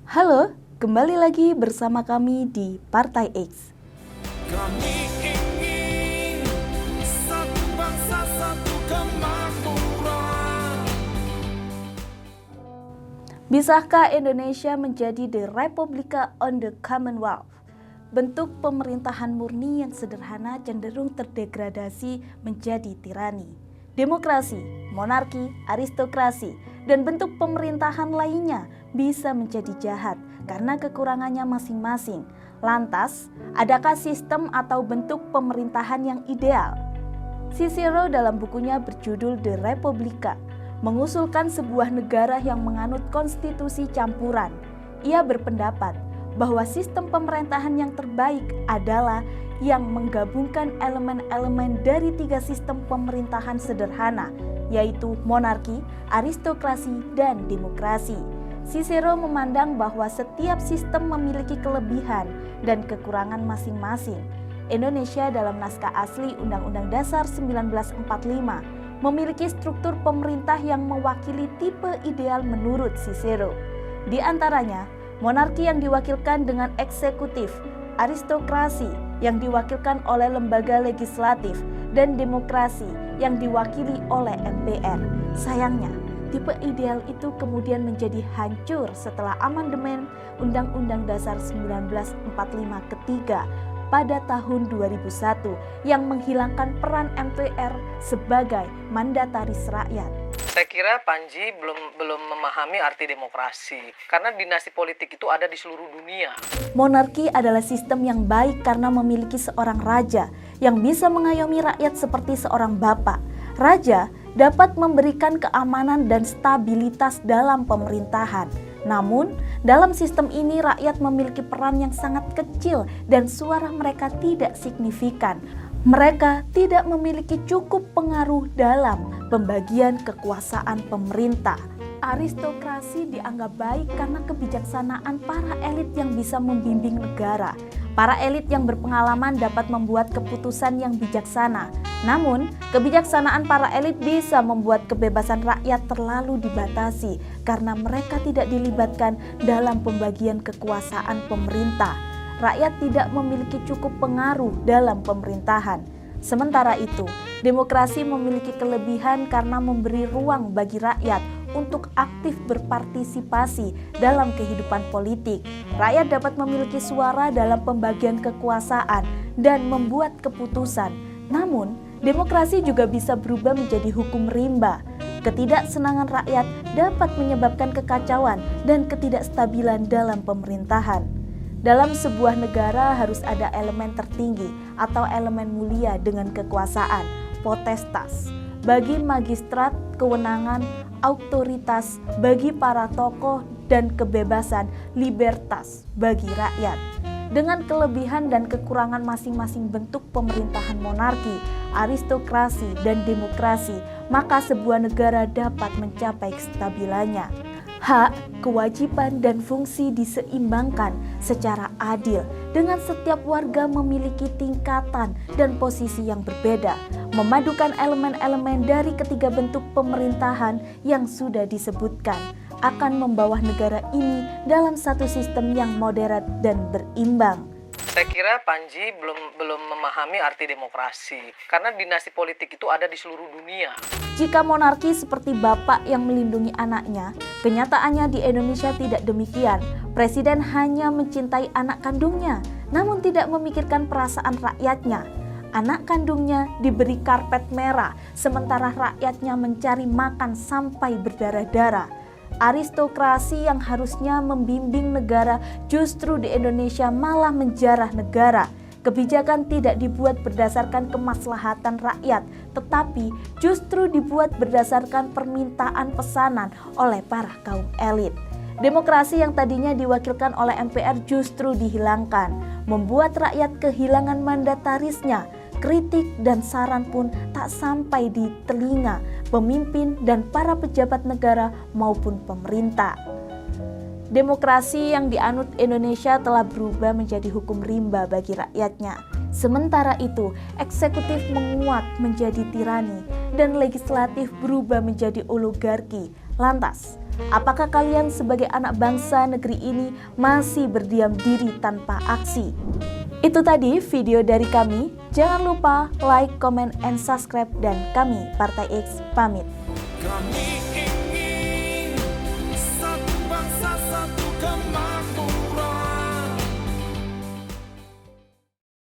Halo, kembali lagi bersama kami di Partai X. Kami ingin satu bangsa, satu kemakmuran. Bisakah Indonesia menjadi the Republika on the Commonwealth? Bentuk pemerintahan murni yang sederhana cenderung terdegradasi menjadi tirani. Demokrasi, monarki, aristokrasi, dan bentuk pemerintahan lainnya bisa menjadi jahat karena kekurangannya masing-masing. Lantas, adakah sistem atau bentuk pemerintahan yang ideal? Cicero dalam bukunya berjudul The Republica mengusulkan sebuah negara yang menganut konstitusi campuran. Ia berpendapat bahwa sistem pemerintahan yang terbaik adalah yang menggabungkan elemen-elemen dari tiga sistem pemerintahan sederhana, yaitu monarki, aristokrasi, dan demokrasi. Cicero memandang bahwa setiap sistem memiliki kelebihan dan kekurangan masing-masing. Indonesia dalam naskah asli Undang-Undang Dasar 1945 memiliki struktur pemerintah yang mewakili tipe ideal menurut Cicero. Di antaranya, monarki yang diwakilkan dengan eksekutif, aristokrasi yang diwakilkan oleh lembaga legislatif, dan demokrasi yang diwakili oleh MPR. Sayangnya, tipe ideal itu kemudian menjadi hancur setelah amandemen Undang-Undang Dasar 1945 ketiga pada tahun 2001 yang menghilangkan peran MPR sebagai mandataris rakyat. Saya kira Panji belum memahami arti demokrasi, karena dinasti politik itu ada di seluruh dunia. Monarki adalah sistem yang baik karena memiliki seorang raja yang bisa mengayomi rakyat seperti seorang bapak. Raja dapat memberikan keamanan dan stabilitas dalam pemerintahan. Namun, dalam sistem ini rakyat memiliki peran yang sangat kecil dan suara mereka tidak signifikan. Mereka tidak memiliki cukup pengaruh dalam pembagian kekuasaan pemerintah. Aristokrasi dianggap baik karena kebijaksanaan para elit yang bisa membimbing negara. Para elit yang berpengalaman dapat membuat keputusan yang bijaksana. Namun, kebijaksanaan para elit bisa membuat kebebasan rakyat terlalu dibatasi karena mereka tidak dilibatkan dalam pembagian kekuasaan pemerintah. Rakyat tidak memiliki cukup pengaruh dalam pemerintahan. Sementara itu, demokrasi memiliki kelebihan karena memberi ruang bagi rakyat untuk aktif berpartisipasi dalam kehidupan politik. Rakyat dapat memiliki suara dalam pembagian kekuasaan dan membuat keputusan. Namun, demokrasi juga bisa berubah menjadi hukum rimba. Ketidaksenangan rakyat dapat menyebabkan kekacauan dan ketidakstabilan dalam pemerintahan. Dalam sebuah negara harus ada elemen tertinggi atau elemen mulia dengan kekuasaan, potestas. Bagi magistrat, kewenangan, autoritas bagi para tokoh, dan kebebasan, libertas bagi rakyat. Dengan kelebihan dan kekurangan masing-masing bentuk pemerintahan monarki, aristokrasi, dan demokrasi, maka sebuah negara dapat mencapai kestabilannya. Hak, kewajiban, dan fungsi diseimbangkan secara adil dengan setiap warga memiliki tingkatan dan posisi yang berbeda, memadukan elemen-elemen dari ketiga bentuk pemerintahan yang sudah disebutkan akan membawa negara ini dalam satu sistem yang moderat dan berimbang. Saya kira Panji belum memahami arti demokrasi, karena dinasti politik itu ada di seluruh dunia. Jika monarki seperti bapak yang melindungi anaknya, kenyataannya di Indonesia tidak demikian. Presiden hanya mencintai anak kandungnya, namun tidak memikirkan perasaan rakyatnya. Anak kandungnya diberi karpet merah, sementara rakyatnya mencari makan sampai berdarah-darah. Aristokrasi yang harusnya membimbing negara justru di Indonesia malah menjarah negara. Kebijakan tidak dibuat berdasarkan kemaslahatan rakyat, tetapi justru dibuat berdasarkan permintaan pesanan oleh para kaum elit. Demokrasi yang tadinya diwakilkan oleh MPR justru dihilangkan, membuat rakyat kehilangan mandatarisnya. Kritik dan saran pun tak sampai di telinga pemimpin dan para pejabat negara maupun pemerintah. Demokrasi yang dianut Indonesia telah berubah menjadi hukum rimba bagi rakyatnya. Sementara itu, eksekutif menguat menjadi tirani dan legislatif berubah menjadi oligarki. Lantas, Apakah kalian sebagai anak bangsa negeri ini masih berdiam diri tanpa aksi? Itu tadi video dari kami. Jangan lupa like, comment, and subscribe. Dan kami, Partai X, pamit. Kami